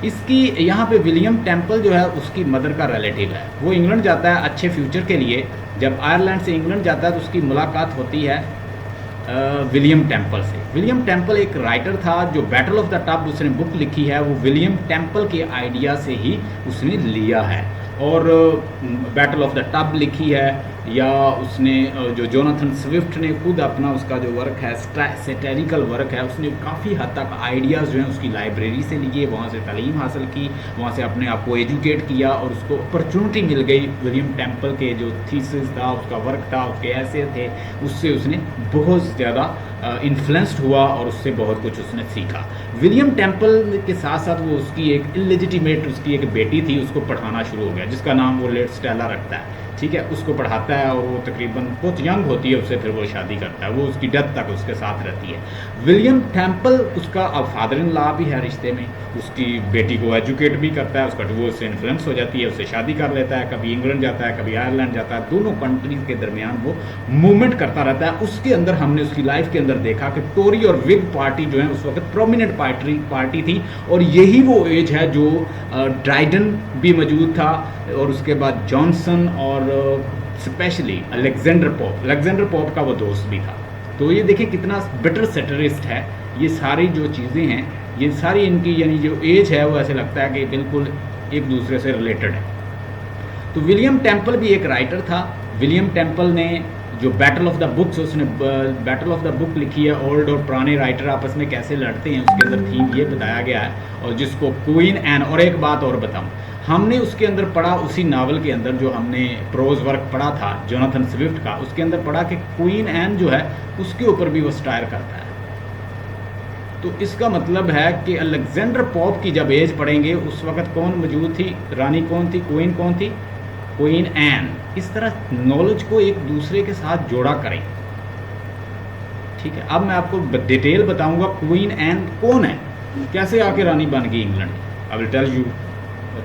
इसकी यहाँ पे विलियम टेम्पल जो है उसकी मदर का रिलेटिव है। वो इंग्लैंड जाता है अच्छे फ्यूचर के लिए। जब आयरलैंड से इंग्लैंड जाता है तो उसकी मुलाकात होती है विलियम टेम्पल से। विलियम टेम्पल एक राइटर था जो बैटल ऑफ द टब उसने बुक लिखी है, वो विलियम टेम्पल के आइडिया से ही उसने लिया है। और बैटल ऑफ द टब लिखी है, या उसने जो जोनाथन स्विफ्ट ने खुद अपना उसका जो वर्क है सैटेरिकल वर्क है, उसने काफ़ी हद तक आइडियाज़ जो हैं उसकी लाइब्रेरी से लिए, वहाँ से तालीम हासिल की, वहाँ से अपने आप को एजुकेट किया और उसको अपॉर्चुनिटी मिल गई। विलियम टेम्पल के जो थीसिस था, उसका वर्क था, उसके ऐसे थे, उससे उसने बहुत ज़्यादा इन्फ्लुएंस्ड हुआ और उससे बहुत कुछ उसने सीखा। विलियम टेम्पल के साथ साथ वो उसकी एक इलिजिटिमेट उसकी एक बेटी थी, उसको पढ़ाना शुरू हो गया, जिसका नाम वो लेट स्टेला रखता है, ठीक है। उसको पढ़ाता है और वो तकरीबन बहुत यंग होती है उससे, फिर वो शादी करता है, वो उसकी डेथ तक उसके साथ रहती है। विलियम टेम्पल उसका अब फादर इन लॉ भी है रिश्ते में, उसकी बेटी को एजुकेट भी करता है, उसका डिवोर्स से इन्फ्लुएंस हो जाती है, उससे शादी कर लेता है, कभी इंग्लैंड जाता है, कभी आयरलैंड जाता है, दोनों कंट्रीज के दरमियान वो मूवमेंट करता रहता है। उसके अंदर हमने उसकी लाइफ के अंदर देखा कि टोरी और विग पार्टी जो है उस वक्त प्रोमिनेंट पार्टी थी, और यही वो एज है जो ड्राइडन भी मौजूद था, और उसके बाद जॉनसन और स्पेशली अलेक्जेंडर पॉप का वो दोस्त भी था। तो ये देखिए कितना बेटर सेटरिस्ट है। ये सारी जो चीज़ें हैं, ये सारी इनकी यानी जो एज है वो ऐसे लगता है कि बिल्कुल एक दूसरे से रिलेटेड है। तो विलियम टेम्पल भी एक राइटर था। विलियम टेम्पल ने जो बैटल ऑफ द बुक्स, उसने बैटल ऑफ द बुक लिखी है, ओल्ड और पुराने राइटर आपस में कैसे लड़ते हैं, उसके अंदर थीम ये बताया गया है। और जिसको क्वीन एन, और एक बात और बताऊं, हमने उसके अंदर पढ़ा, उसी नावल के अंदर जो हमने प्रोज वर्क पढ़ा था जोनाथन स्विफ्ट का, उसके अंदर पढ़ा कि क्वीन एन जो है उसके ऊपर भी वो स्टायर करता है। तो इसका मतलब है कि अलेक्जेंडर पॉप की जब एज पढ़ेंगे उस वक्त कौन मौजूद थी, रानी कौन थी, क्वीन कौन थी, क्वीन एन। इस तरह नॉलेज को एक दूसरे के साथ जोड़ा करें, ठीक है। अब मैं आपको डिटेल बताऊंगा क्वीन एन कौन है, कैसे आके रानी बन गई England. I will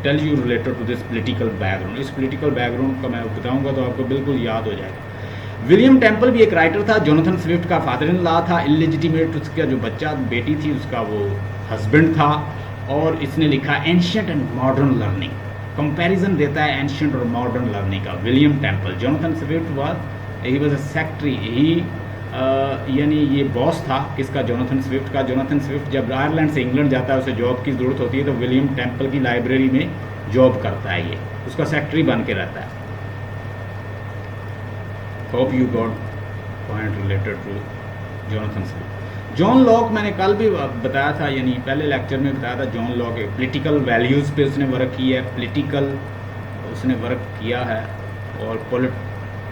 tell you related to this political background. इस पॉलिटिकल बैकग्राउंड का मैं बताऊंगा तो आपको बिल्कुल याद हो जाएगा। विलियम टेम्पल भी एक राइटर था, जोनाथन स्विफ्ट का फादर इन लॉ था, इलिजिटिमेट उसका जो बच्चा बेटी थी उसका वो हस्बैंड था। और इसने लिखा ancient and modern learning, comparison देता है एंशिएंट और मॉडर्न लर्निंग का। William Temple, Jonathan Swift he was a secretary, he यानी ये बॉस था किसका, जोनाथन स्विफ्ट का। जोनाथन स्विफ्ट जब आयरलैंड से इंग्लैंड जाता है, उसे जॉब की ज़रूरत होती है, तो विलियम टेम्पल की लाइब्रेरी में जॉब करता है, ये उसका सेक्रेटरी बन के रहता है। Hope you got point related to Jonathan Swift. John Locke मैंने कल भी बताया था, यानी पहले लेक्चर में बताया था, जॉन लॉक एक पॉलिटिकल वैल्यूज़ पे उसने वर्क किया है, पॉलिटिकल उसने वर्क किया है, और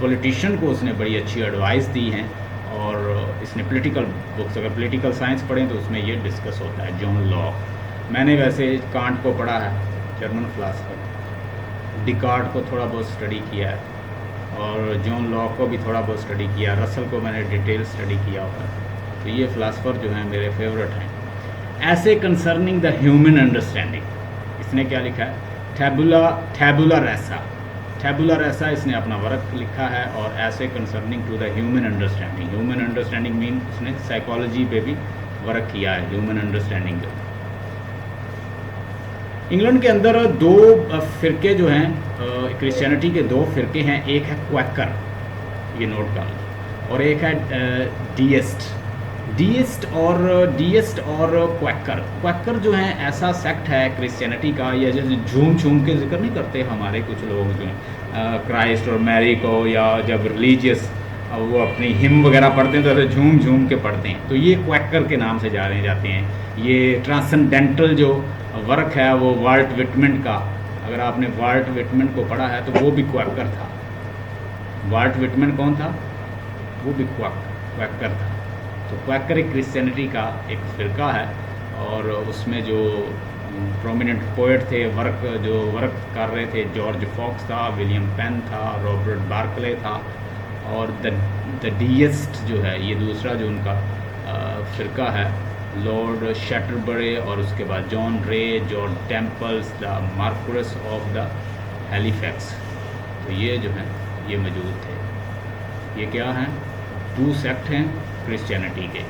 पॉलिटिशियन को उसने बड़ी अच्छी एडवाइस दी हैं। और इसने पॉलिटिकल बुक्स, अगर पॉलिटिकल साइंस पढ़ें तो उसमें ये डिस्कस होता है, जॉन लॉक। मैंने वैसे कांट को पढ़ा है, जर्मन फिलासफर, डिकार्ट को थोड़ा बहुत स्टडी किया है, और जॉन लॉक को भी थोड़ा बहुत स्टडी किया, रसल को मैंने डिटेल स्टडी किया हुआ है। तो ये फ़िलासफ़र जो हैं मेरे फेवरेट हैं। ऐसे कंसर्निंग द ह्यूमन अंडरस्टैंडिंग, इसने क्या लिखा है, टैबुला रैसा इसने अपना वर्क लिखा है। और ऐसे concerning to the human understanding mean इसने साइकोलॉजी पे भी वर्क किया है, ह्यूमन अंडरस्टैंडिंग पे। इंग्लैंड के अंदर दो फ़िरके जो हैं, क्रिश्चियनिटी के दो फ़िरके हैं, एक है क्वैकर, ये नोट कर लें, और एक है डीइस्ट और क्वैकर जो है ऐसा सेक्ट है क्रिश्चियनिटी का, या जैसे झूम के जिक्र नहीं करते हमारे कुछ लोग जो हैं क्राइस्ट और मैरी को, या जब रिलीजियस वो अपनी हिम वगैरह पढ़ते हैं तो ऐसे झूम के पढ़ते हैं, तो ये क्वैकर के नाम से जाने जाते हैं। ये ट्रांसेंडेंटल जो वर्क है वो वाल्ट विटमन का, अगर आपने वाल्ट विटमन को पढ़ा है तो वो भी क्वैकर था। वाल्ट विटमन कौन था, वो भी क्वैकर था। तो क्वैकर एक क्रिश्चियनिटी का एक फ़िरका है, और उसमें जो प्रोमिनेंट पोएट थे, जो वर्क कर रहे थे, जॉर्ज फॉक्स था, विलियम पेन था, रॉबर्ट बार्कले था, और द डीइस्ट जो है ये दूसरा जो उनका फ़िरका है, लॉर्ड शैटरबरे, और उसके बाद जॉन रे, George temples, the Marquez of the Halifax. तो ये जो हैं ये मौजूद थे। ये क्या हैं, टू सेक्ट हैं क्रिश्चियनिटी के।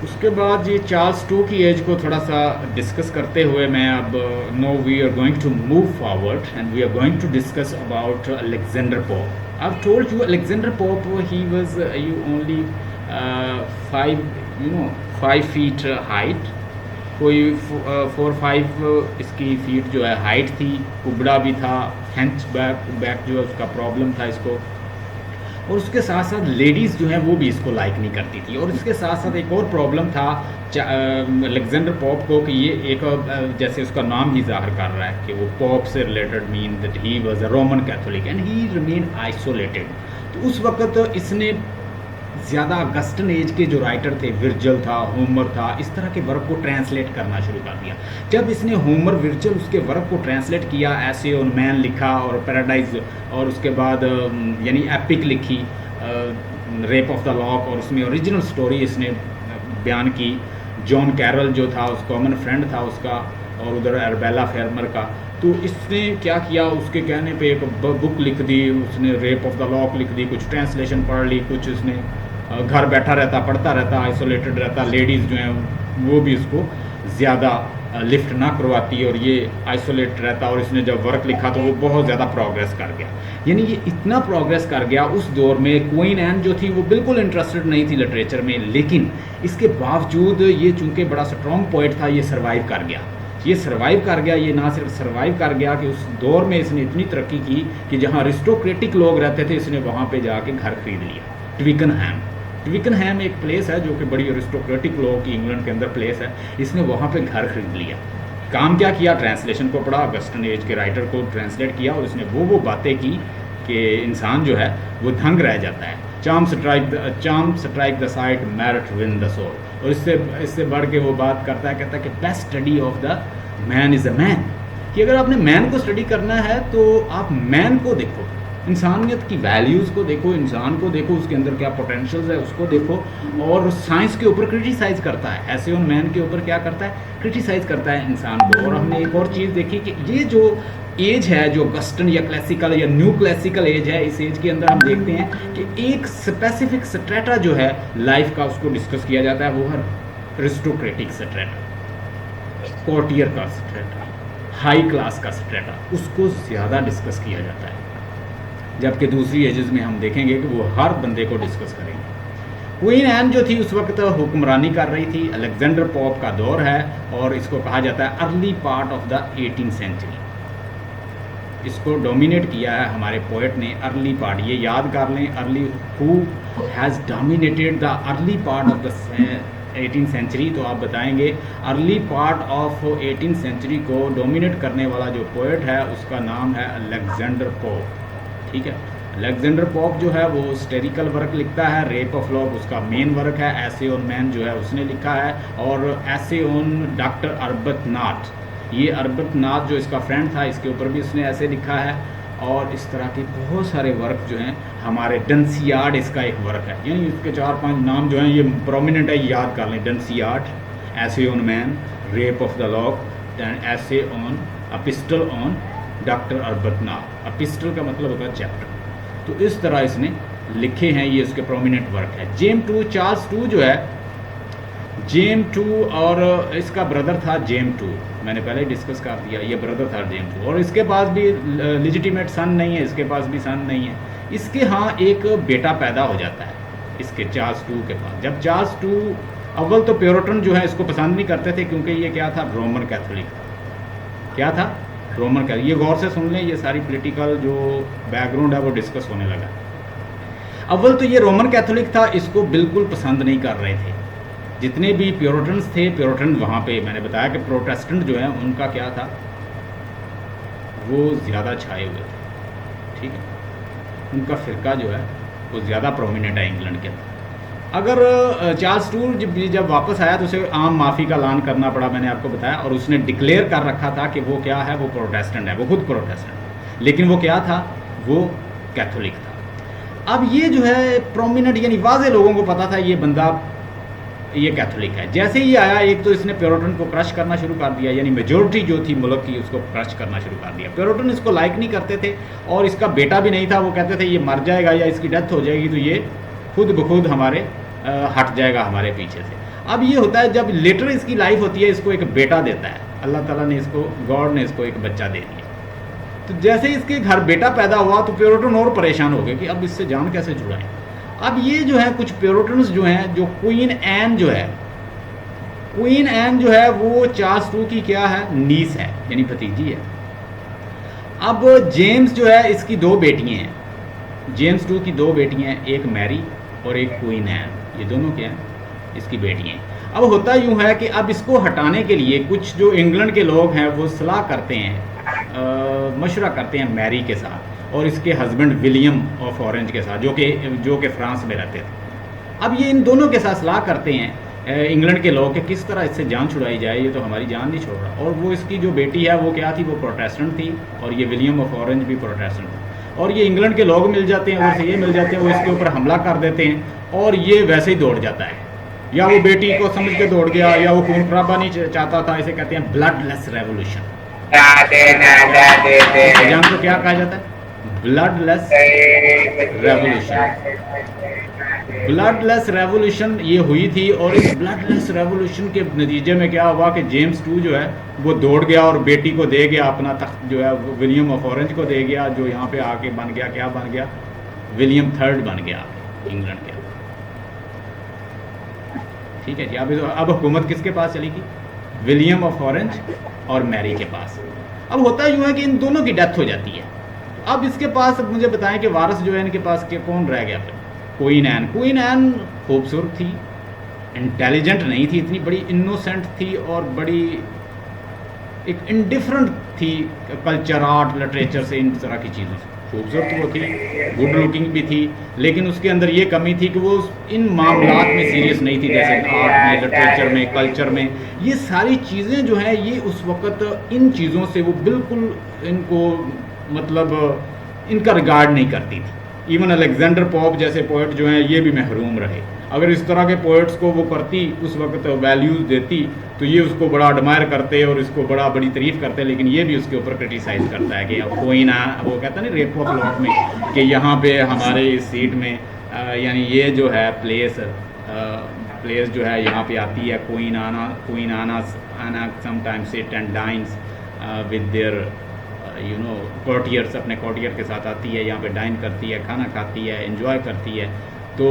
उसके बाद ये चार्ल्स टू की एज को थोड़ा सा डिस्कस करते हुए मैं अब no we are going to move forward and we are going to discuss about Alexander Pope. I told you Alexander Pope he was you only 5 feet height, कोई 4-5 इसकी फीट जो है हाइट थी, कुबड़ा भी था, हैंच बैक जो है उसका प्रॉब्लम था इसको, और उसके साथ साथ लेडीज़ जो हैं वो भी इसको लाइक नहीं करती थी। और इसके साथ साथ एक और प्रॉब्लम था अलेक्जेंडर पोप को कि ये एक जैसे उसका नाम ही जाहिर कर रहा है कि वो पोप से related mean that he was a Roman Catholic and he remain isolated. तो उस वक्त इसने ज़्यादा अगस्टन एज के जो राइटर थे, विर्जिल था, होमर था, इस तरह के वर्क को ट्रांसलेट करना शुरू कर दिया। जब इसने होमर, विर्जिल उसके वर्क को ट्रांसलेट किया, ऐसे ऑन मैन लिखा और पैराडाइज, और उसके बाद यानी एपिक लिखी रेप ऑफ द लॉक, और उसमें ओरिजिनल स्टोरी इसने बयान की। जॉन कैरल जो था उस कॉमन फ्रेंड था उसका, और उधर अरबेला फेरमर का। तो इसने क्या किया, उसके कहने पे एक बुक लिख दी उसने, रेप ऑफ द लॉक लिख दी, कुछ ट्रांसलेशन पढ़ ली, कुछ उसने घर बैठा रहता, पढ़ता रहता, आइसोलेटेड रहता, लेडीज़ जो हैं वो भी इसको ज़्यादा लिफ्ट ना करवाती और ये आइसोलेट रहता। और इसने जब वर्क लिखा तो वो बहुत ज़्यादा प्रोग्रेस कर गया, यानी ये इतना प्रोग्रेस कर गया। उस दौर में क्वीन एन जो थी वो बिल्कुल इंटरेस्टेड नहीं थी लिटरेचर में, लेकिन इसके बावजूद ये चूँकि बड़ा स्ट्रॉन्ग पोइट था, ये सर्वाइव कर गया। ये सर्वाइव कर गया, ये ना सिर्फ सर्वाइव कर गया कि उस दौर में इसने इतनी तरक्की की कि जहाँ अरिस्टोक्रेटिक लोग रहते थे इसने वहाँ पे जाके घर खरीद लिया। ट्विकनहैम एक प्लेस है जो कि बड़ी अरिस्टोक्रेटिक लोगों की इंग्लैंड के अंदर प्लेस है, इसने वहाँ पे घर खरीद लिया। काम क्या किया, ट्रांसलेशन को पढ़ा, अगस्टन एज के राइटर को ट्रांसलेट किया, और इसने वो बातें की कि इंसान जो है वो दंग रह जाता है। Charm strike the sight, merit win the soul. और इससे बढ़ के वो बात करता है, कहता है कि best study of the man is a man, कि अगर आपने मैन को स्टडी करना है तो आप मैन को देखो, इंसानियत की वैल्यूज़ को देखो, इंसान को देखो, उसके अंदर क्या पोटेंशियल्स है उसको देखो। और साइंस के ऊपर क्रिटिसाइज़ करता है, ऐसे उन मैन के ऊपर क्या करता है, क्रिटिसाइज़ करता है इंसान को। और हमने एक और चीज़ देखी कि ये जो एज है, जो अगस्टन या क्लासिकल या न्यू क्लासिकल एज है, इस एज के अंदर हम देखते हैं कि एक स्पेसिफिक स्ट्रेटा जो है लाइफ का उसको डिस्कस किया जाता है, वो है अरिस्टोक्रेटिक स्ट्रेटा, कोर्टियर का स्ट्रेटा, हाई क्लास का स्ट्रेटा, उसको ज़्यादा डिस्कस किया जाता है। जबकि दूसरी एजेस में हम देखेंगे कि वो हर बंदे को डिस्कस करेंगे। क्वीन एन जो थी उस वक्त हुक्मरानी कर रही थी, अलेक्जेंडर पोप का दौर है, और इसको कहा जाता है early part of the 18th century. इसको डोमिनेट किया है हमारे पोएट ने, अर्ली पार्ट, ये याद कर लें, early who has dominated the early part of the 18th century. तो आप बताएंगे early part of 18th century को डोमिनेट करने वाला जो पोएट है उसका नाम है अलेक्जेंडर पोप। ठीक है, अलेक्जेंडर पोप जो है वो हिस्टोरिकल वर्क लिखता है, रेप ऑफ लॉक उसका मेन वर्क है, ऐसे ऑन मैन जो है उसने लिखा है, और ऐसे ऑन डॉक्टर अर्बतनाथ, ये अर्बतनाथ जो इसका फ्रेंड था इसके ऊपर भी उसने ऐसे लिखा है। और इस तरह के बहुत सारे वर्क जो हैं हमारे, डंसियार्ड इसका एक वर्क है, यानी इसके 4-5 नाम जो हैं ये प्रोमिनेंट है, याद कर लें, Dunciad, essay on man, rape of the lock, essay on epistle on Doctor Arbuthnot. Epistle का मतलब होता है चैप्टर। तो इस तरह इसने लिखे हैं, ये इसके प्रोमिनेंट वर्क है। जेम टू, चार्ल्स टू जो है, जेम टू और इसका ब्रदर था जेम टू, मैंने पहले डिस्कस कर दिया, ये ब्रदर था जेम टू, और इसके पास भी लेजिटिमेट सन नहीं है, इसके पास भी सन नहीं है। इसके हाँ एक बेटा पैदा हो जाता है इसके चार्ल्स टू के पास। जब चार्ल्स टू, अव्वल तो प्योरिटन जो है इसको पसंद नहीं करते थे, क्योंकि ये क्या था, रोमन कैथोलिक था। क्या था, रोमन कैथोलिक। ये गौर से सुन लें, ये सारी पॉलिटिकल जो बैकग्राउंड है वो डिस्कस होने लगा। अव्वल तो ये रोमन कैथोलिक था, इसको बिल्कुल पसंद नहीं कर रहे थे जितने भी प्योरिटन्स थे। प्योरिटन वहाँ पे मैंने बताया कि प्रोटेस्टेंट जो है उनका क्या था, वो ज़्यादा छाए हुए थे। ठीक है, उनका फ़िरका जो है वो ज़्यादा प्रोमिनेंट है इंग्लैंड के अंदर। अगर चार्ल्स टू जब वापस आया तो उसे आम माफ़ी का ऐलान करना पड़ा, मैंने आपको बताया, और उसने डिक्लेयर कर रखा था कि वो क्या है, वो प्रोटेस्टेंट है, वो खुद प्रोटेस्टेंट, लेकिन वो क्या था, वो कैथोलिक था। अब ये जो है प्रोमिनेंट, यानी वाज़े लोगों को पता था ये बंदा ये कैथोलिक है। जैसे ही आया, एक तो इसने प्योरिटन को क्रश करना शुरू कर दिया, यानी मेजोरिटी जो थी मुल्क की उसको क्रश करना शुरू कर दिया। प्योरिटन इसको लाइक नहीं करते थे, और इसका बेटा भी नहीं था, वो कहते थे ये मर जाएगा या इसकी डेथ हो जाएगी तो ये खुद ब खुद हमारे हट जाएगा हमारे पीछे से। अब ये होता है जब लेटर इसकी लाइफ होती है, इसको एक बेटा देता है अल्लाह ताला ने, इसको गॉड ने इसको एक बच्चा दे दिया। तो जैसे इसके घर बेटा पैदा हुआ तो प्यूरिटन और परेशान हो गए कि अब इससे जान कैसे छुड़ाएं। अब ये जो है कुछ प्यूरिटन्स जो हैं, जो क्वीन एन जो है, क्वीन एन जो है वो चार्ल्स II की क्या है, नीस है, यानी भतीजी है। अब जेम्स जो है इसकी 2 बेटियां हैं, जेम्स II की 2 बेटियां हैं, एक मैरी और एक क्वीन एन, ये दोनों क्या हैं, इसकी बेटियां हैं। अब होता यूँ है कि अब इसको हटाने के लिए कुछ जो इंग्लैंड के लोग हैं वो सलाह करते हैं, मशवरा करते हैं मैरी के साथ और इसके हस्बैंड विलियम ऑफ ऑरेंज के साथ, जो कि फ्रांस में रहते थे। अब ये इन दोनों के साथ सलाह करते हैं इंग्लैंड के लोग कि किस तरह इससे जान छुड़ाई जाए, ये तो हमारी जान नहीं छोड़ रहा। और वो इसकी जो बेटी है वो क्या थी, वो प्रोटेस्टेंट थी, और ये विलियम ऑफ ऑरेंज भी प्रोटेस्टेंट था। और ये इंग्लैंड के लोग मिल जाते हैं, और ये मिल जाते हैं, वो इसके ऊपर हमला कर देते हैं, और ये वैसे ही दौड़ जाता है, या वो बेटी को समझ के दौड़ गया, या वो खून खराबा नहीं चाहता था। इसे कहते हैं ब्लडलेस रेवोल्यूशन। जंग को क्या कहा जाता है, ब्लडलेस रेवोल्यूशन। ब्लडलेस रेवोल्यूशन ये हुई थी, और इस ब्लडलेस रेवोल्यूशन के नतीजे में क्या हुआ कि जेम्स II जो है वो दौड़ गया और बेटी को दे गया, अपना तख्त जो है विलियम ऑफ ऑरेंज को दे गया, जो यहाँ पे आके बन गया, क्या बन गया, विलियम III बन गया इंग्लैंड के। ठीक है जी। अब हुकूमत किसके पास चलेगी, विलियम ऑफ ऑरेंज और मैरी के पास। अब होता यूँ है कि इन दोनों की डेथ हो जाती है। अब इसके पास, अब मुझे बताएं कि वारिस जो है इनके पास के कौन रह गया फिर, क्वीन एन। क्वीन एन खूबसूरत थी, इंटेलिजेंट नहीं थी, इतनी बड़ी इनोसेंट थी, और बड़ी एक इंडिफरेंट थी कल्चर, आर्ट, लिटरेचर से, इन तरह की चीज़ों से। खूबसूरत वो थी, गुड लुकिंग भी थी, लेकिन उसके अंदर ये कमी थी कि वो इन मामलात में सीरियस नहीं थी, जैसे आर्ट में, लिटरेचर में, कल्चर में। ये सारी चीज़ें जो हैं ये उस वक़्त इन चीज़ों से वो बिल्कुल इनको मतलब इनका रिगार्ड नहीं करती थी। इवन अलेक्जेंडर पॉप जैसे पोइट जो हैं ये भी महरूम रहे। अगर इस तरह के पोइट्स को वो करती, उस वक्त वैल्यूज़ देती, तो ये उसको बड़ा एडमायर करते और इसको बड़ी तारीफ़ करते, लेकिन ये भी उसके ऊपर क्रिटिसाइज़ करता है कि कोई ना, वो कहता है ना रेप ऑफ लॉट में, कि यहाँ पे हमारे इस सीट में यानी ये जो है प्लेस जो है यहाँ पे आती है, क्वीन आना sometimes sit and dance with their courtiers, अपने कोर्टियर के साथ आती है, यहाँ पे डाइन करती है, खाना खाती है, एंजॉय करती है। तो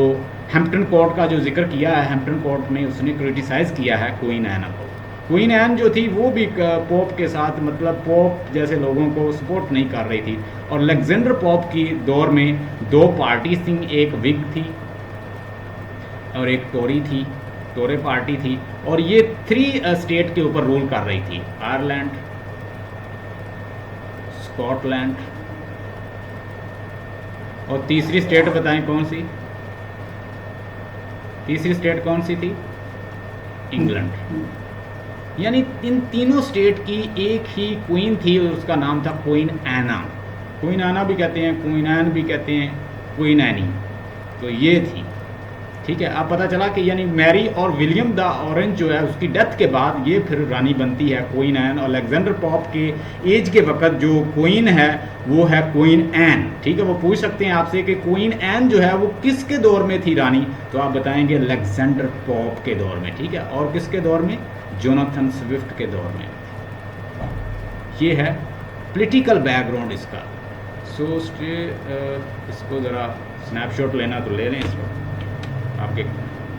हैम्पटन कोर्ट का जो जिक्र किया है, हैम्पटन कोर्ट में उसने क्रिटिसाइज़ किया है क्वीन एन को। क्वीन एन जो थी वो भी पोप के साथ, मतलब पोप जैसे लोगों को सपोर्ट नहीं कर रही थी। और अलेक्जेंडर पॉप की दौर में 2 पार्टी थी, एक विग थी और एक टोरी थी, टोरे पार्टी थी, और ये 3 स्टेट के ऊपर रूल कर रही थी, आयरलैंड, स्कॉटलैंड, और तीसरी स्टेट बताएं कौन सी, तीसरी स्टेट कौन सी थी, इंग्लैंड। यानी इन तीनों स्टेट की एक ही क्वीन थी, उसका नाम था क्वीन एना। क्वीन एना भी कहते हैं, क्वीन एन भी कहते हैं, क्वीन एनी, तो ये थी। ठीक है। अब पता चला कि यानी मैरी और विलियम द ऑरेंज जो है उसकी डेथ के बाद ये फिर रानी बनती है क्वीन एन, और अलेक्जेंडर पॉप के एज के वक्त जो क्वीन है वो है क्वीन एन। ठीक है। वो पूछ सकते हैं आपसे कि क्वीन एन जो है वो किसके दौर में थी रानी, तो आप बताएंगे अलेक्जेंडर पॉप के दौर में। ठीक है। और किसके दौर में, जोनाथन स्विफ्ट के दौर में। ये है पॉलिटिकल बैकग्राउंड इसका। सो इसको ज़रा स्नैपशॉट लेना तो ले लें, इसको आपके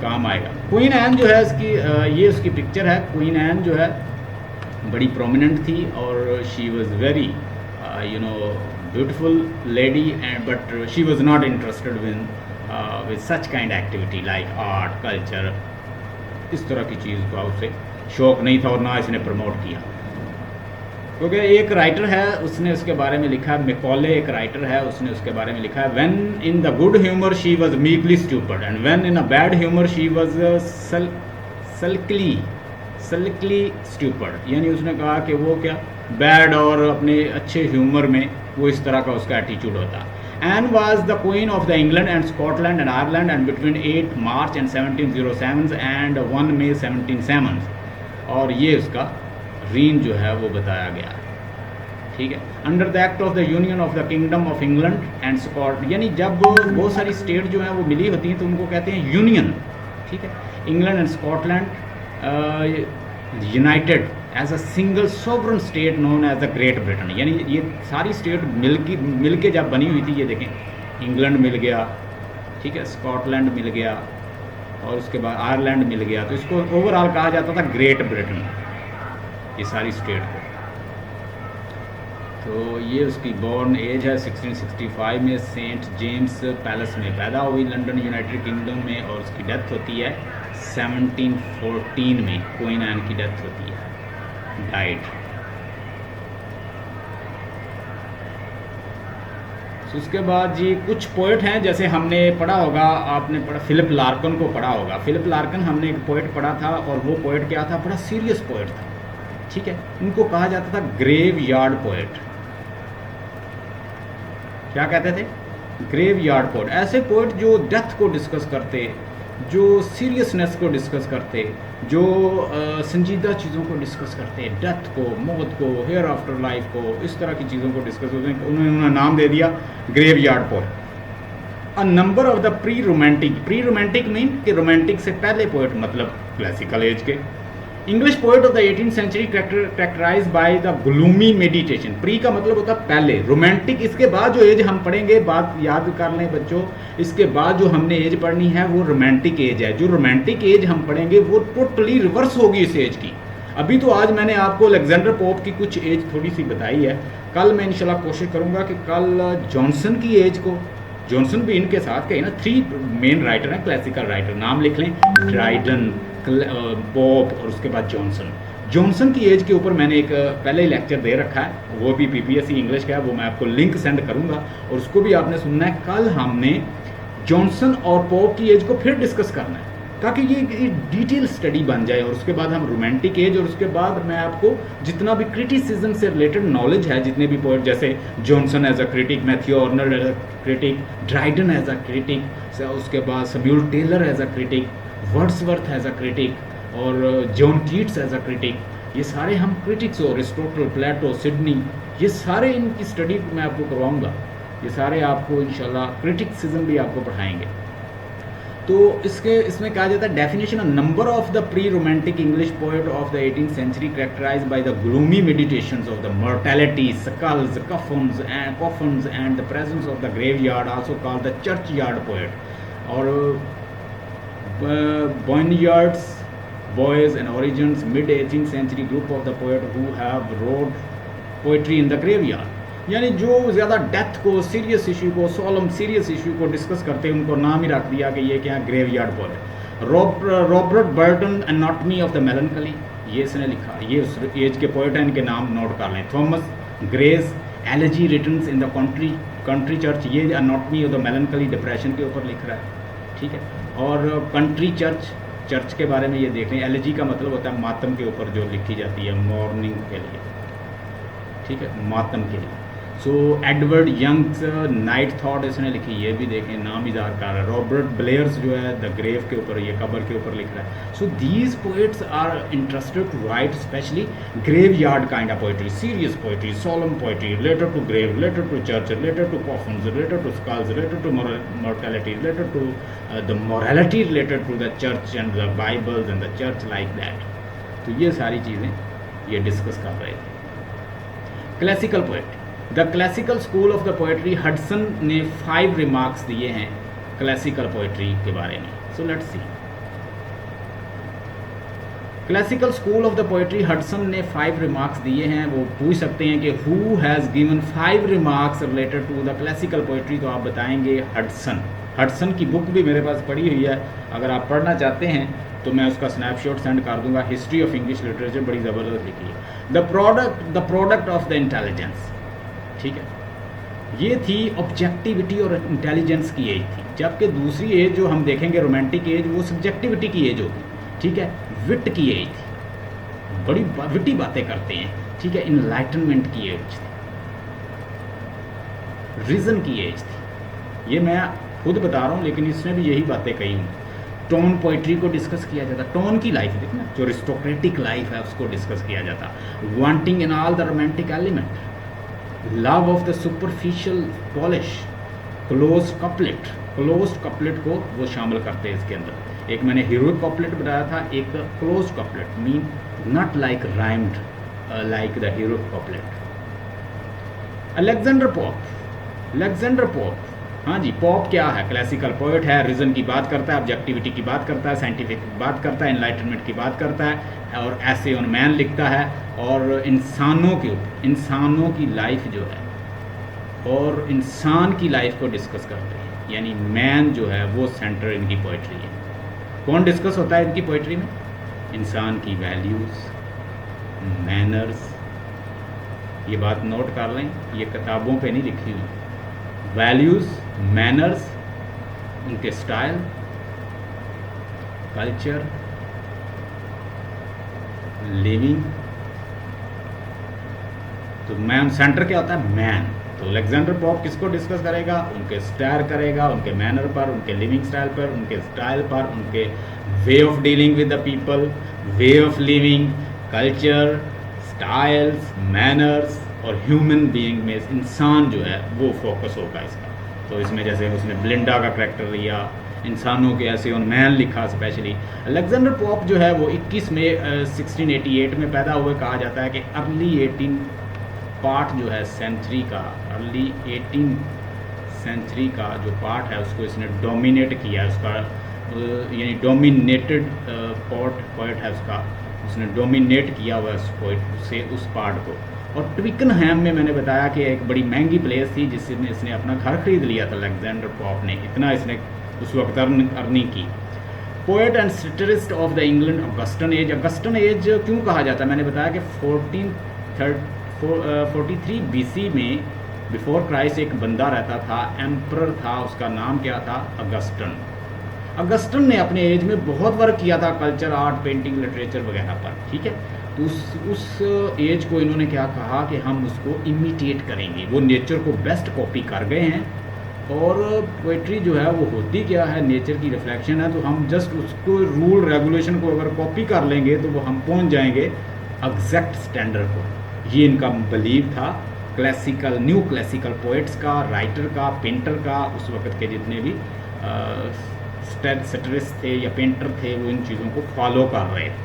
काम आएगा। क्वीन एन जो है इसकी ये उसकी पिक्चर है। क्वीन एन जो है बड़ी प्रोमिनेंट थी, और she was very beautiful lady, and but she was not interested with such kind activity like art, culture, इस तरह की चीज़ का उसे शौक़ नहीं था, और ना इसने प्रमोट किया। क्योंकि एक राइटर है उसने उसके बारे में लिखा है, मैकॉले एक राइटर है, उसने उसके बारे में लिखा है, when in the good humour she was meekly stupid and when in a bad humour she was sulkily stupid. यानी उसने कहा कि वो क्या बैड और अपने अच्छे ह्यूमर में वो इस तरह का उसका एटीट्यूड होता। Anne was the queen of the England and Scotland and Ireland and between 8 March and 1707 and 1 May 1707, और ये उसका रीन जो है वो बताया गया। ठीक है। Under the act of the union of the kingdom of England and Scotland, यानी जब बहुत सारी स्टेट जो हैं वो मिली होती हैं तो उनको कहते हैं यूनियन। ठीक है। England and Scotland united as a single sovereign state known as the Great Britain. यानी ये सारी स्टेट मिल के जब बनी हुई थी, ये देखें, इंग्लैंड मिल गया, ठीक है, स्कॉटलैंड मिल गया और उसके बाद आयरलैंड मिल गया, तो इसको ओवरऑल कहा जाता था ग्रेट ब्रिटेन, ये सारी स्टेट को। तो ये उसकी बॉर्न एज है 1665 में सेंट जेम्स पैलेस में पैदा हुई लंदन यूनाइटेड किंगडम में, और उसकी डेथ होती है 1714 में, क्वीन एन की डेथ होती है, डाइड। उसके बाद जी कुछ पोइट हैं, जैसे हमने पढ़ा होगा, आपने पढ़ा फिलिप लार्कन को पढ़ा होगा। फिलिप लार्कन हमने एक पोइट पढ़ा था, और वो पोइट क्या था, बड़ा सीरियस पोइट था, ठीक है। उनको कहा जाता था ग्रेव यार्ड पोइट। क्या कहते थे? Graveyard poet. ऐसे पोइट जो डेथ को डिस्कस करते, जो सीरियसनेस को डिस्कस करते, जो संजीदा चीज़ों को डिस्कस करते, डेथ को, मौत को, हेयर आफ्टर लाइफ को, इस तरह की चीज़ों को डिस्कस करते हैं, उन्होंने नाम दे दिया graveyard poet. A number of the pre romantic mean कि रोमांटिक से पहले पोइट, मतलब क्लासिकल एज के। English poet of the 18th century characterise by the gloomy meditation. Pre का मतलब होता है पहले, रोमांटिक इसके बाद जो एज हम पढ़ेंगे, बात याद कर लें बच्चों, इसके बाद जो हमने एज पढ़नी है वो रोमांटिक एज है। जो रोमांटिक एज हम पढ़ेंगे वो टोटली रिवर्स होगी इस एज की। अभी तो आज मैंने आपको अलेक्जेंडर पोप की कुछ एज थोड़ी सी बताई है, कल मैं इंशाल्लाह कोशिश करूंगा कि कल जॉनसन की एज को, जॉनसन भी इनके साथ कहीं ना, 3 मेन राइटर हैं, क्लासिकल राइटर, नाम लिख लें, ड्राइडन, पोप और उसके बाद जॉनसन। जॉनसन की एज के ऊपर मैंने एक पहले ही लेक्चर दे रखा है, वो भी पीपीएससी इंग्लिश का है, वो मैं आपको लिंक सेंड करूंगा और उसको भी आपने सुनना है। कल हमने जॉनसन और पोप की एज को फिर डिस्कस करना है, ताकि ये डिटेल स्टडी बन जाए, और उसके बाद हम रोमांटिक एज, और उसके बाद मैं आपको जितना भी क्रिटिसिज्म से रिलेटेड नॉलेज है, जितने भी पोइट, जैसे Johnson as a critic, Matthew Arnold as a critic, Dryden as a critic, उसके बाद Samuel Taylor as a critic, Wordsworth as a critic, और John Keats as a critic, ये सारे हम क्रिटिक्स, और एरिस्टोटल, प्लेटो, सिडनी, ये सारे इनकी स्टडी मैं आपको करवाऊंगा। ये सारे आपको इंशाल्लाह क्रिटिसिज्म भी आपको पढ़ाएंगे। तो इसमें कहा जाता है definition, number of the pre romantic English poet of the 18th century characterized by the gloomy meditations of the mortality, skulls, coffins and the presence of the graveyard, also called the churchyard poet, और Boneyards, Boys and Origins, mid-18th century group of the poet who have wrote poetry in the graveyard। यानी जो ज़्यादा death को, serious issue को, सोलम serious issue को discuss करते हैं, उनको नाम ही रख दिया कि ये क्या, graveyard poet. Robert Burton, anatomy of the मेलनकली, ये इसने लिखा, ये उस एज के पोएट हैं, इनके नाम नोट कर लें। Thomas Gray's, elegy written in the country church, ये anatomy of the melancholy, depression के ऊपर लिख रहा है, ठीक है। और कंट्री चर्च के बारे में ये देख लें, एलजी का मतलब होता है मातम के ऊपर जो लिखी जाती है, मॉर्निंग के लिए, ठीक है, मातम के लिए। So Edward Young's night thought इसने लिखी, ये भी देखें, नाम इजार कर रहा है। रॉबर्ट ब्लेयर्स जो है द ग्रेव के ऊपर, ये कब्र के ऊपर लिख रहा है। So these poets are interested to write specially graveyard kind of poetry, serious poetry, solemn poetry, related to grave, related to church, related to coffins, related to skulls, related to mortality, related to the morality related to the church and the Bibles and the church like that। तो ये सारी चीज़ें ये discuss कर रहे थे। Classical poet, the classical school of the poetry, Hudson ने 5 remarks दिए हैं क्लासिकल पोएट्री के बारे में। So let's see, classical school of the poetry, Hudson ने 5 रिमार्क्स दिए हैं। वो पूछ सकते हैं कि who has given 5 remarks related to the classical poetry, तो आप बताएंगे हडसन। हडसन की बुक भी मेरे पास पड़ी हुई है, अगर आप पढ़ना चाहते हैं तो मैं उसका स्नैपशॉट सेंड कर दूंगा। हिस्ट्री ऑफ इंग्लिश लिटरेचर बड़ी ज़बरदस्त लिखी है। The product of the intelligence, ठीक है, ये थी ऑब्जेक्टिविटी और इंटेलिजेंस की एज थी, जबकि दूसरी एज जो हम देखेंगे रोमांटिक एज, वो सब्जेक्टिविटी की एज होगी, ठीक है, विट की एज थी, बड़ी विटी बातें करते हैं, ठीक है, इनलाइटनमेंट की एज थी, रीजन की एज थी। ये मैं खुद बता रहा हूँ, लेकिन इसने भी यही बातें कही हूँ। टोन पोइट्री को डिस्कस किया जाता, टोन की लाइफ देखना, जो अरिस्टोक्रेटिक लाइफ है उसको डिस्कस किया जाता। Wanting in all the romantic element, love of the superficial polish, closed couplet को वो शामिल करते हैं इसके अंदर। एक मैंने हीरोइक कॉपलेट बताया था, एक close couplet, mean not like rhymed like the heroic couplet. Alexander Pope, हाँ जी, पॉप क्या है? क्लासिकल पोएट है, रीज़न की बात करता है, ऑब्जेक्टिविटी की बात करता है, साइंटिफिक की बात करता है, एनलाइटनमेंट की बात करता है, और ऐसे ऑन मैन लिखता है, और इंसानों के ऊपर, इंसानों की लाइफ जो है और इंसान की लाइफ को डिस्कस करते हैं, यानी मैन जो है वो सेंटर इनकी पोइट्री है। कौन डिस्कस होता है इनकी पोइट्री में? इंसान की वैल्यूज़, मैनर्स। ये बात नोट कर लें, ये किताबों पे नहीं लिखी हुई। वैल्यूज़, मैनर्स, उनके स्टाइल, कल्चर, लिविंग। तो मैन सेंटर क्या होता है? मैन। तो अलेक्जेंडर पोप किसको डिस्कस करेगा? उनके स्टाइल करेगा, उनके मैनर पर, उनके लिविंग स्टाइल पर, उनके स्टाइल पर, उनके way of dealing with the people, way of living, culture, styles, manners और ह्यूमन बीइंग में इंसान जो है वो फोकस होगा इसका। तो इसमें जैसे उसने ब्लिंडा का करैक्टर लिया, इंसानों के ऐसे ऑन मैन लिखा स्पेशली। अलेक्जेंडर पोप जो है वो 21 मई 1688 में पैदा हुए। कहा जाता है कि अर्ली 18 पार्ट जो है सेंचुरी का, अर्ली 18 सेंचुरी का जो पार्ट है उसको इसने डोमिनेट किया है, उसका यानी डोमिनेटेड पोएट है उसका, उसने डोमिनेट किया हुआ उस पोएट से उस पार्ट को। और ट्विकनहैम में मैंने बताया कि एक बड़ी महंगी प्लेस थी जिसमें इसने अपना घर खरीद लिया था अलेक्जेंडर पोप ने, इतना इसने उस वक्त अर्निंग की। Poet and satirist of the England Augustan age. Augustan age क्यों कहा जाता है? मैंने बताया कि 43 BC में बिफोर क्राइस्ट एक बंदा रहता था, एम्परर था, उसका नाम क्या था? अगस्टन। अगस्टन ने अपने एज में बहुत वर्क किया था कल्चर, आर्ट, पेंटिंग, लिटरेचर वगैरह पर, ठीक है। तो उस एज को इन्होंने क्या कहा कि हम उसको इमिटेट करेंगे। वो नेचर को बेस्ट कॉपी कर गए हैं, और पोइट्री जो है वो होती क्या है? नेचर की रिफ्लेक्शन है। तो हम जस्ट उसको रूल रेगुलेशन को अगर कॉपी कर लेंगे तो वो हम पहुंच जाएंगे एग्जैक्ट स्टैंडर्ड को। ये इनका बिलीव था क्लासिकल, न्यू क्लासिकल पोइट्स का, राइटर का, पेंटर का, उस वक्त के जितने भी सेटरिस्ट थे या पेंटर थे वो इन चीज़ों को फॉलो कर रहे थे।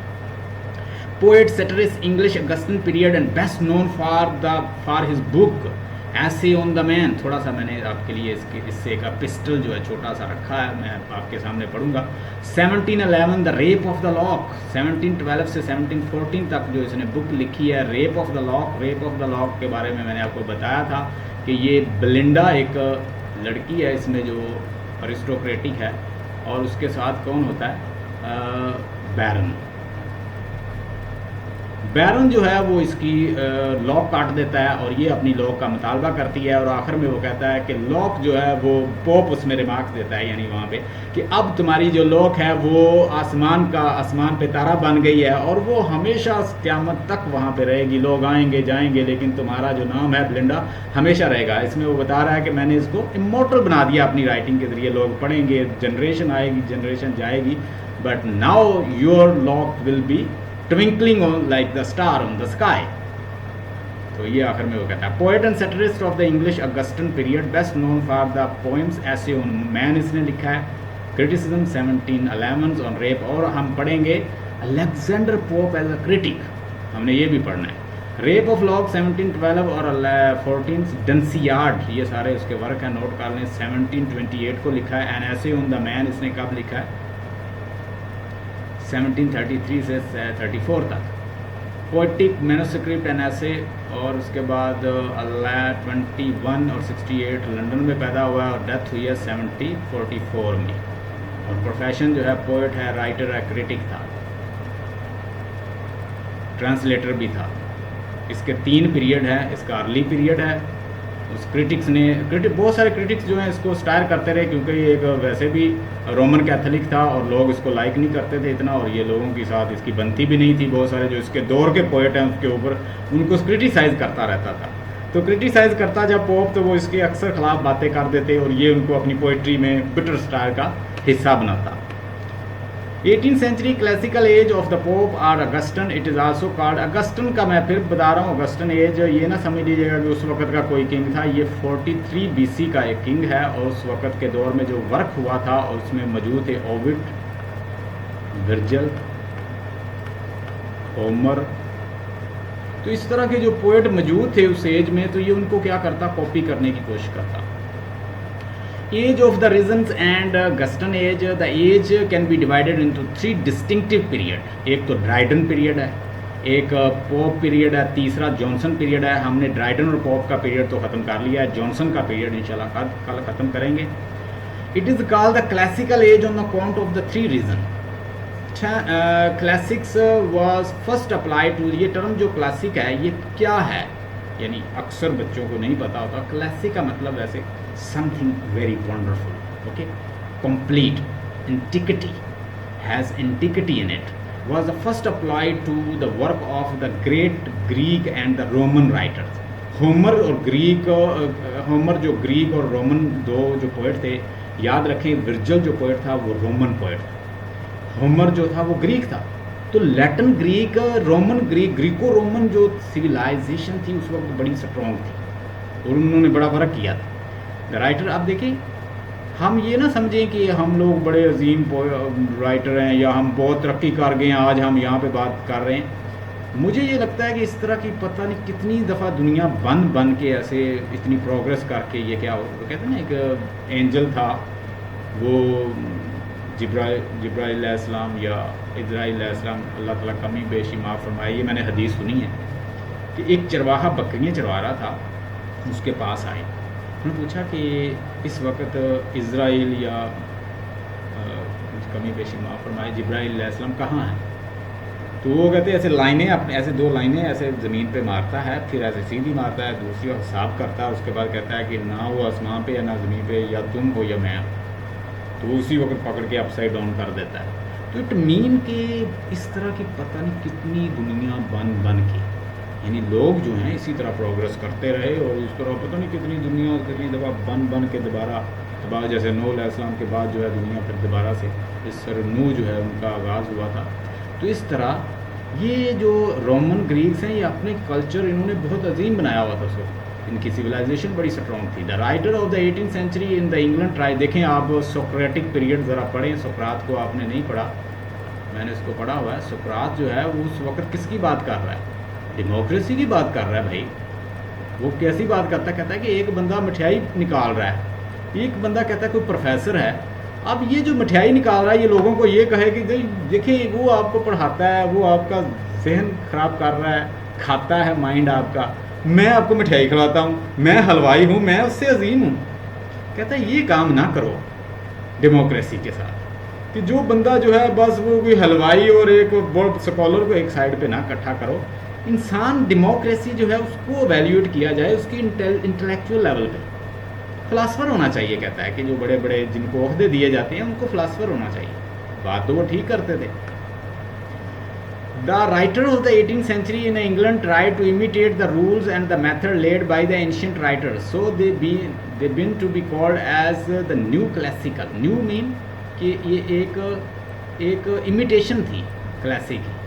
Poet, satirist, English Augustan period and best known for his book essay on the man. थोड़ा सा मैंने आपके लिए इससे एक पिस्टल जो है छोटा सा रखा है, मैं आपके सामने पढ़ूंगा। 1711 the rape of the lock, 1712 से 1714 तक जो इसने बुक लिखी है rape of the lock. Rape of the lock के बारे में मैंने आपको बताया था कि ये ब्लिंडा एक लड़की है इसमें जो अरिस्टोक्रेटिक है, और उसके साथ कौन होता है? बैरन। बैरन जो है वो इसकी लॉक काट देता है, और ये अपनी लॉक का मुतालबा करती है, और आखिर में वो कहता है कि लॉक जो है वो पोप उसमें रिमार्क देता है, यानी वहाँ पे कि अब तुम्हारी जो लॉक है वो आसमान पे तारा बन गई है, और वो हमेशा क़यामत तक वहाँ पे रहेगी। लोग आएंगे जाएंगे लेकिन तुम्हारा जो नाम है ब्लिंडा हमेशा रहेगा। इसमें वो बता रहा है कि मैंने इसको इमोर्टल बना दिया अपनी राइटिंग के ज़रिए। लोग पढ़ेंगे, जनरेशन आएगी, जनरेशन जाएगी, but now your lock will be twinkling on like the star on the sky. तो ये आखिर में वो कहता है। Poet and satirist of the English Augustan period, best known for the poems essay on man इसने लिखा है। Criticism 1711 on rape. और हम पढ़ेंगे Alexander Pope as a critic, हमने ये भी पढ़ना है। रेप ऑफ लॉक 1712 और 14 डंसियार्ड, ये सारे उसके वर्क हैं, नोट कर लें। 1728 को लिखा है। एन ऐसे ऑन द मैन इसने कब लिखा है? 1733 से 34 तक। पोइटिक मैन्युस्क्रिप्ट एन ऐसे, और उसके बाद 21 और 68 लंदन में पैदा हुआ है, और डेथ हुई है 1744 में। और प्रोफेशन जो है पोइट है, राइटर है, क्रिटिक था, ट्रांसलेटर भी था। इसके 3 पीरियड है। इसका अर्ली पीरियड है। उस बहुत सारे क्रिटिक्स जो हैं इसको स्टायर करते रहे, क्योंकि ये एक वैसे भी रोमन कैथोलिक था और लोग इसको लाइक नहीं करते थे इतना, और ये लोगों के साथ इसकी बनती भी नहीं थी। बहुत सारे जो इसके दौर के पोएट हैं उसके ऊपर उनको क्रिटिसाइज़ करता रहता था। तो क्रिटिसाइज़ करता जब पोप, तो वो इसके अक्सर ख़िलाफ़ बातें कर देते, और ये उनको अपनी पोइट्री में बिटर स्टाइल का हिस्सा बनाता। 18th century classical age of the Pope or Augustan, it is also called. Augustan का मैं फिर बता रहा हूँ, अगस्टन एज ये ना समझ लीजिएगा कि उस वक़्त का कोई किंग था। ये 43 BC का एक किंग है, और उस वक़्त के दौर में जो वर्क हुआ था और उसमें मौजूद थे ओविड, विर्जिल, होमर। तो इस तरह के जो पोएट मौजूद थे उस एज में, तो ये उनको क्या करता, कॉपी करने की कोशिश करता। Age of the reasons and Augustan age, the age can be divided into 3 distinctive period. एक तो ड्राइडन पीरियड है, एक पॉप पीरियड है, तीसरा जॉनसन पीरियड है। हमने ड्राइडन और पॉप का पीरियड तो ख़त्म कर लिया है, जॉनसन का पीरियड इंशाल्लाह कल ख़त्म करेंगे। It is called the classical age on account of the 3 reason. Classics was first apply to, ये टर्म जो क्लासिक है ये क्या है, यानी अक्सर बच्चों को नहीं पता होता। क्लासिक का मतलब वैसे something very wonderful, okay, complete, antiquity, has antiquity in it, was the first applied to the work of the great Greek and the Roman writers. Homer और ग्रीक, होमर जो ग्रीक और रोमन दो जो poet थे, याद रखें Virgil जो poet था वो रोमन पोएट था, होमर जो था वो ग्रीक था। तो Latin Greek, Roman Greek, Greco Roman जो सिविलाइजेशन थी उस वक्त बड़ी स्ट्रॉन्ग थी और उन्होंने बड़ा फर्क किया था। द राइटर, आप देखिए, हम ये ना समझें कि हम लोग बड़े अजीम राइटर हैं या हम बहुत तरक्की कर गए हैं, आज हम यहाँ पे बात कर रहे हैं। मुझे ये लगता है कि इस तरह की पता नहीं कितनी दफ़ा दुनिया बन के ऐसे इतनी प्रोग्रेस करके ये क्या हो, तो कहते हैं ना, एक एंजल था वो जिब्राइल अलैहिस्सलाम या इज़राइल अलैहिस्सलाम, अल्लाह ताला कमी बेशी माफ़ फरमाए, ये मैंने हदीस सुनी है कि एक चरवाहा बकरियाँ चरवा रहा था, उसके पास आए, उन्होंने पूछा कि इस वक्त इज़राइल या कमी पेशी माफ़ फरमाए जिब्राइल अलैहिस्सलाम कहाँ हैं। तो वो कहते ऐसे लाइनें, अपने ऐसे 2 लाइनें ऐसे ज़मीन पे मारता है, फिर ऐसे सीधी मारता है, दूसरी हिसाब करता है, उसके बाद कहता है कि ना वो आसमान पे या ना ज़मीन पे, या तुम हो या मैं। तो उसी वक्त पकड़ के अपसाइड डाउन कर देता है। तो इट मीन कि इस तरह की पता नहीं कितनी दुनिया बन के, यानी लोग जो हैं इसी तरह प्रोग्रेस करते रहे और इस तरह पता नहीं कितनी दुनिया कितनी दफ़ा बन के दोबारा तबाह, जैसे नूह अलैहिस्सलाम के बाद जो है दुनिया फिर दोबारा से इस सर नूह जो है उनका आगाज़ हुआ था। तो इस तरह ये जो रोमन ग्रीक्स हैं ये अपने कल्चर इन्होंने बहुत अजीम बनाया हुआ था उस वक्त, इनकी सिविलाइजेशन बड़ी स्ट्रॉन्ग थी। The writer of the 18th century in the England try, देखें आप सोक्रेटिक पीरियड ज़रा पढ़ें, सोक्रात को आपने नहीं पढ़ा, मैंने इसको पढ़ा हुआ है। सोक्रात जो है वो उस वक्त किसकी बात कर रहा है, डेमोक्रेसी की बात कर रहा है भाई। वो कैसी बात करता है, कहता है कि एक बंदा मिठाई निकाल रहा है, एक बंदा कहता है कोई प्रोफेसर है, अब ये जो मिठाई निकाल रहा है ये लोगों को ये कहे कि देखिए वो आपको पढ़ाता है, वो आपका जहन ख़राब कर रहा है, खाता है माइंड आपका, मैं आपको मिठाई खिलाता हूँ, मैं हलवाई हूँ, मैं उससे अजीम हूँ। कहता है ये काम ना करो डेमोक्रेसी के साथ, कि जो बंदा जो है बस वो कोई हलवाई और एक बड़ स्कॉलर को एक साइड पे ना इकट्ठा करो। इंसान डेमोक्रेसी जो है उसको वैल्यूएट किया जाए उसकी इंटेलेक्चुअल लेवल पे, फ़िलासफ़र होना चाहिए। कहता है कि जो बड़े बड़े जिनको ओहदे दिए जाते हैं उनको फ़िलासफ़र होना चाहिए। बात तो वो ठीक करते थे। The writer of the 18th century in England try to imitate the rules and the method led by the ancient writers, so they been to be called as the new classical. New mean कि ये एक imitation थी classic की।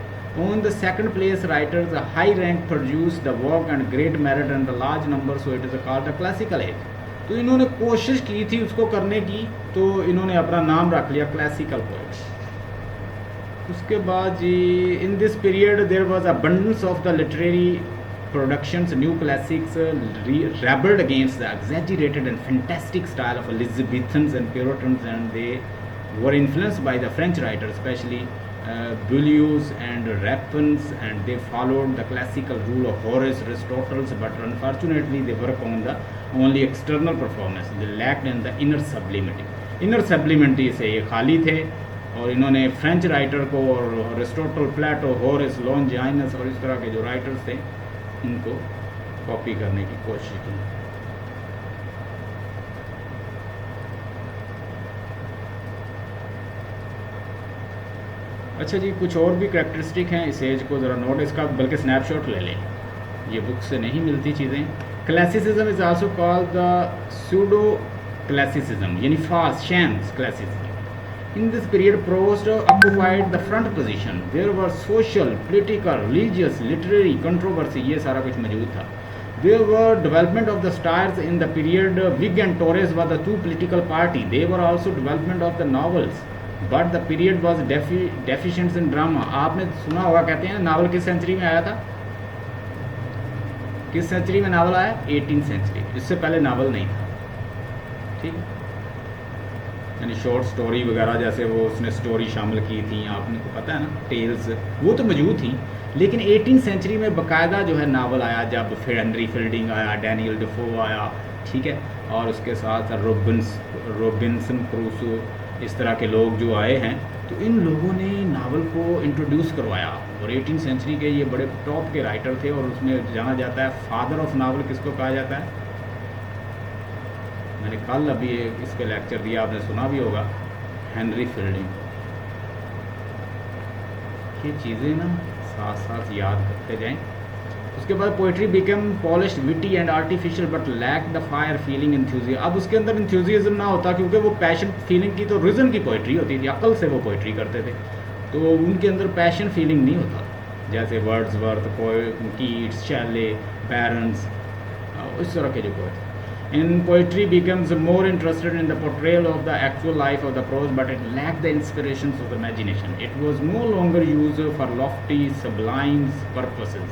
On the second place, writers a high rank produce the work and great merit and the large number, so it is called a classical age. तो इन्होंने कोशिश की थी उसको करने की, तो इन्होंने अपना नाम रख लिया क्लासिकल पोएट्स। उसके बाद जी in this period there was abundance of the literary productions. New classics rebelled against the exaggerated and fantastic style of Elizabethans and Puritans, and they were influenced by the French writers, especially Boileau and Rapin, and they followed the classical rule of Horace, Aristotle, but unfortunately they work on the only external performance. They lacked in the inner sublimity. Inner sublimity से ये खाली थे और इन्होंने French writer को और Aristotle, प्लेटो, Horace, लॉन्जिनस और इस तरह के जो राइटर्स थे इनको कॉपी करने की कोशिश की। अच्छा जी, कुछ और भी करैक्टरिस्टिक हैं इस एज को ज़रा नोट, इसका बल्कि स्नैपशॉट ले लें, ये बुक से नहीं मिलती चीज़ें। Classicism is also called the pseudo classicism, यानी फास्ट shams classicism. In this period prose occupied the front position, there were social, political, religious, literary controversy, ये सारा कुछ मौजूद था। There were development of the styles in the period. Whig and Tories were the two political party. They were also development of the novels. But the period was deficient in drama. आपने सुना होगा, कहते हैं novel किस century में आया था? किस सेंचुरी में नावल आया? 18th century. इससे पहले नावल नहीं था, ठीक है। यानी शॉर्ट स्टोरी वगैरह जैसे वो उसने स्टोरी शामिल की थी, आपने को पता है ना, टेल्स, वो तो मौजूद थी। लेकिन 18th सेंचुरी में बाकायदा जो है नावल आया, जब फिर हेनरी फील्डिंग आया, डैनियल डेफो आया, ठीक है, और उसके साथ रॉबिन्सन क्रूसो, इस तरह के लोग जो आए हैं, तो इन लोगों ने नावल को इंट्रोड्यूस करवाया। और 18th सेंचुरी के ये बड़े टॉप के राइटर थे, और उसमें जाना जाता है फादर ऑफ नावल किसको कहा जाता है? मैंने कल अभी इस पे लेक्चर दिया, आपने सुना भी होगा, हेनरी फील्डिंग। ये चीज़ें ना साथ साथ याद करते जाएं। उसके बाद poetry become polished, witty and artificial but lack the fire feeling enthusiasm. अब उसके अंदर एंथुजियाज्म ना होता, क्योंकि वो पैशन फीलिंग की तो रीज़न की पोइट्री होती थी, अकल से वो पोइट्री करते थे, तो उनके अंदर पैशन फीलिंग नहीं होता। जैसे वर्ड्सवर्थ, कीट्स, शैले, बैरन्स, इस तरह के जो poet. In poetry becomes more interested in the portrayal of the actual life of the prose, but it lacked the inspirations of the imagination. It was no longer used for lofty, sublime purposes.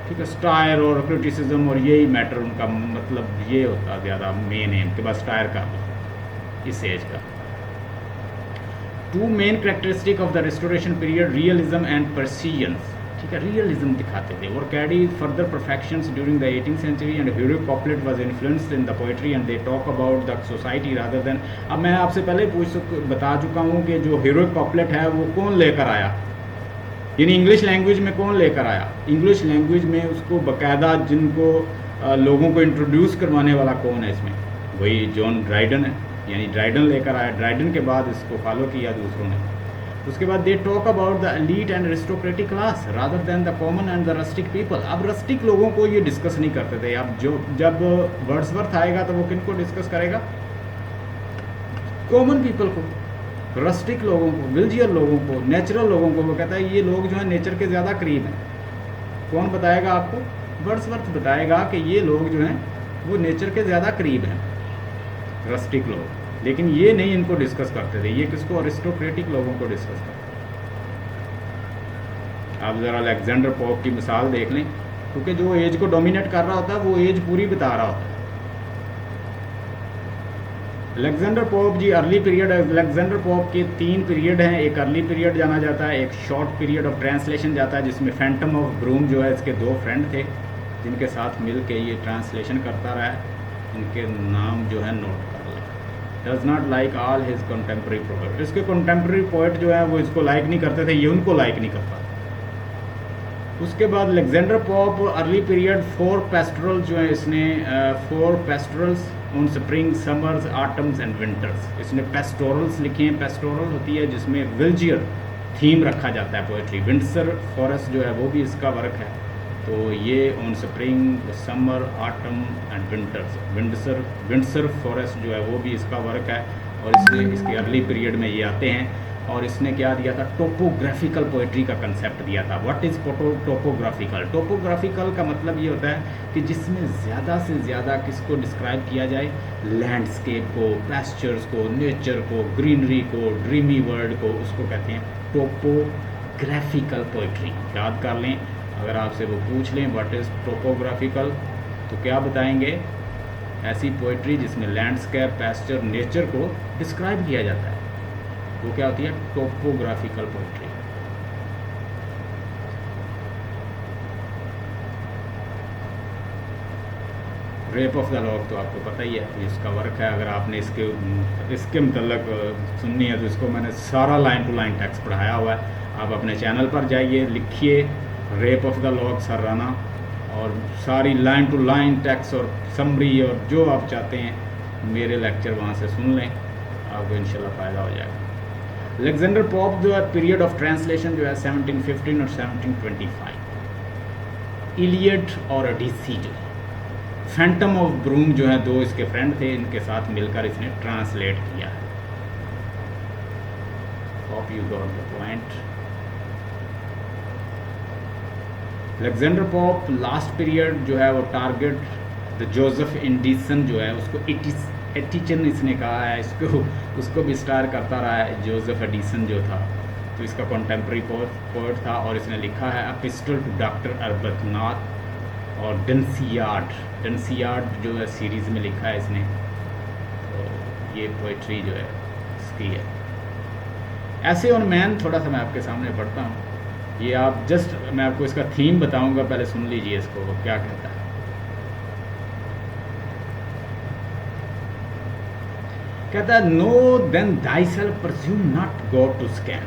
ठीक है, stair और criticism और यही matter उनका मतलब ये होता ज़्यादा मेन है उनके पास स्टायर का इस एज का। Two main characteristic of the Restoration period, realism and precisions. ठीक है, रियलिज्म दिखाते थे और carry further perfections during the 18th century and heroic couplet was influenced in the poetry and they talk about the society rather than. अब मैं आपसे पहले बता चुका हूँ कि जो हीरोइक कॉपलेट है वो कौन लेकर आया, यानी इंग्लिश लैंग्वेज में कौन लेकर आया? इंग्लिश लैंग्वेज में उसको बाकायदा जिनको लोगों को इंट्रोड्यूस करवाने वाला कौन है इसमें? वही जॉन ड्राइडन है, यानी ड्राइडन लेकर आया। ड्राइडन के बाद इसको फॉलो किया दूसरों ने। उसके बाद दे talk about the elite and aristocratic class rather than the common and the rustic people. अब रस्टिक लोगों को ये डिस्कस नहीं करते थे। अब जब वर्ड्सवर्थ आएगा तो वो किन को डिस्कस करेगा? कॉमन पीपल को, रस्टिक लोगों को, विल्जियर लोगों को, नेचुरल लोगों को। वो कहता है ये लोग जो है नेचर के ज़्यादा करीब हैं। कौन बताएगा आपको? वर्ड्सवर्थ बताएगा कि ये लोग जो हैं वो नेचर के ज़्यादा करीब हैं, रस्टिक लोग। लेकिन ये नहीं इनको डिस्कस करते थे, ये किसको? अरिस्टोक्रेटिक लोगों को डिस्कस करते थे। आप ज़रा अलेक्जेंडर पोप की मिसाल देख लें, क्योंकि जो एज को डोमिनेट कर रहा होता है वो एज पूरी बता रहा होता है। अलेक्जेंडर पोप जी, अर्ली पीरियड। अलेक्जेंडर पोप के 3 पीरियड हैं। एक अर्ली पीरियड जाना जाता है, एक शॉर्ट पीरियड ऑफ ट्रांसलेशन जाता है, जिसमें फैंटम ऑफ ब्रूम जो है इसके 2 फ्रेंड थे जिनके साथ मिल के ये ट्रांसलेशन करता रहा है। इनके नाम जो है नोट कर लें। Does not like all his contemporary poet. इसके कंटेम्प्रेरी पोएट जो है वो इसको लाइक नहीं करते थे, ये उनको लाइक नहीं करता। उसके बाद Alexander pope early period 4 pastoral जो है इसने 4 pastorals on spring, summers, autumns and winters. इसने पेस्टोरल्स लिखे हैं। पेस्टोरल होती है जिसमें विल्जियर थीम रखा जाता है पोएट्री। विंडसर फॉरेस्ट जो है वो भी इसका वर्क है। तो ये on spring, summer, autumn and winters, Windsor forest जो है वो भी इसका वर्क है। और इसके अर्ली पीरियड में ये आते हैं। और इसने क्या दिया था? टोपोग्राफिकल पोएट्री का कंसेप्ट दिया था। What is topographical? टोपोग्राफिकल का मतलब ये होता है कि जिसमें ज़्यादा से ज़्यादा किसको डिस्क्राइब किया जाए? लैंडस्केप को, पैस्चर्स को, नेचर को, ग्रीनरी को, ड्रीमी वर्ल्ड को, उसको कहते हैं टोपोग्राफिकल पोएट्री। याद कर लें, अगर आपसे वो पूछ लें व्हाट इज़ टोपोग्राफिकल तो क्या बताएंगे? ऐसी पोएट्री जिसमें लैंडस्केप, पैस्चर, नेचर को डिस्क्राइब किया जाता है, वो क्या होती है? Topographical poetry. Rape of the log तो आपको पता ही है, तो इसका वर्क है। अगर आपने इसके मतलब सुननी है तो इसको मैंने सारा लाइन टू लाइन टेक्स्ट पढ़ाया हुआ है। आप अपने चैनल पर जाइए, लिखिए rape of the log sir Rana, और सारी लाइन टू लाइन टेक्स्ट और समरी और जो आप चाहते हैं मेरे लेक्चर वहाँ से सुन लें, आपको इंशाल्लाह फ़ायदा हो जाएगा। अलेक्जेंडर पोप जो है पीरियड ऑफ ट्रांसलेशन जो है 1715 और 1725। इलियड और ओडिसी जो है, फैंटम ऑफ ब्रूम जो है 2 इसके फ्रेंड थे, इनके साथ मिलकर इसने ट्रांसलेट किया है। Hope you got the point. Alexander pope last period जो है वो टारगेट द जोसेफ इंडीसन जो है उसको एडिसन इसने कहा है इसको, उसको भी स्टार करता रहा है जोसेफ एडिसन जो था, तो इसका कॉन्टेम्प्रेरी पोएट था और इसने लिखा है एपिस्टल टू डॉक्टर अरबतनाथ और डेंसियार्ड जो है सीरीज़ में लिखा है इसने। तो ये पोइट्री जो है इसकी है। ऐसे ऑन मैन थोड़ा सा मैं आपके सामने पढ़ता हूँ, ये आप जस्ट मैं आपको इसका थीम बताऊंगा, पहले सुन लीजिए इसको वो क्या कहता है। कहता है know then thyself presume not God to scan।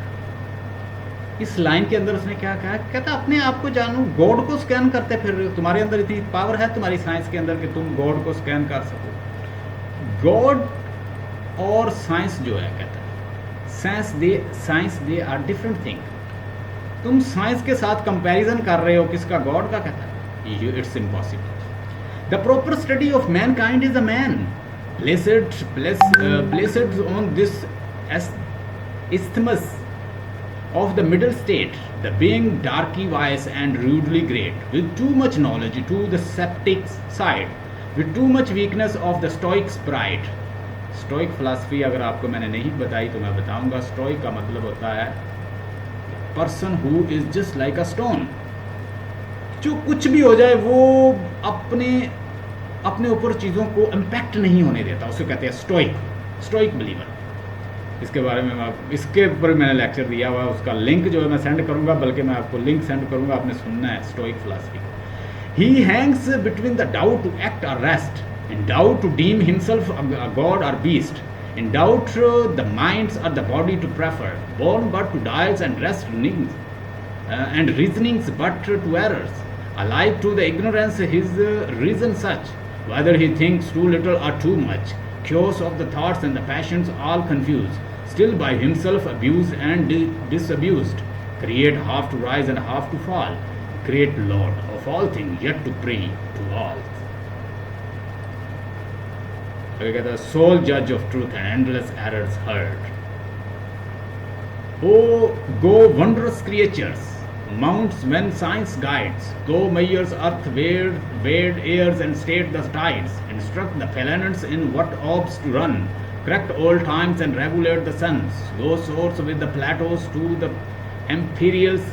इस लाइन के अंदर उसने क्या कहा, कहता अपने आप को जानो, गॉड को स्कैन करते फिर रहे हो, तुम्हारे अंदर इतनी पावर है तुम्हारी साइंस के अंदर कि तुम गॉड को स्कैन कर सको। गॉड और साइंस जो है, कहता है science they are different thing. तुम साइंस के साथ कंपैरिजन कर रहे हो किसका, गॉड का, कहता है it's impossible. The proper study of man kind is a man placed on this isthmus of the middle state, the being darky wise and rudely great, with too much knowledge to the sceptic side, with too much weakness of the stoic's pride। Stoic philosophy अगर आपको मैंने नहीं बताई तो मैं बताऊंगा। Stoic का मतलब होता है person who is just like a stone, जो कुछ भी हो जाए वो अपने ऊपर चीज़ों को इम्पैक्ट नहीं होने देता, उसे कहते हैं स्टोइक बिलीवर। इसके बारे में इसके ऊपर मैंने लेक्चर दिया हुआ है, उसका लिंक जो है मैं सेंड करूंगा, बल्कि मैं आपको लिंक सेंड करूंगा, आपने सुनना है stoic philosophy. He hangs between the doubt to act or rest, in doubt to deem himself a god or beast, in doubt the minds or the body to prefer, born but to dials and and reasonings but to errors, alive to the ignorance his reason such, whether he thinks too little or too much, chaos of the thoughts and the passions all confused, still by himself abused and disabused, create half to rise and half to fall, great Lord of all things yet to pray to all। कहता sole judge of truth and endless errors heard, oh go wondrous creatures, mounts when science guides, go measures earth, weighed airs and state the tides, instruct the planets in what orbs to run, correct old times and regulate the suns, go source with the plateaus to the imperials,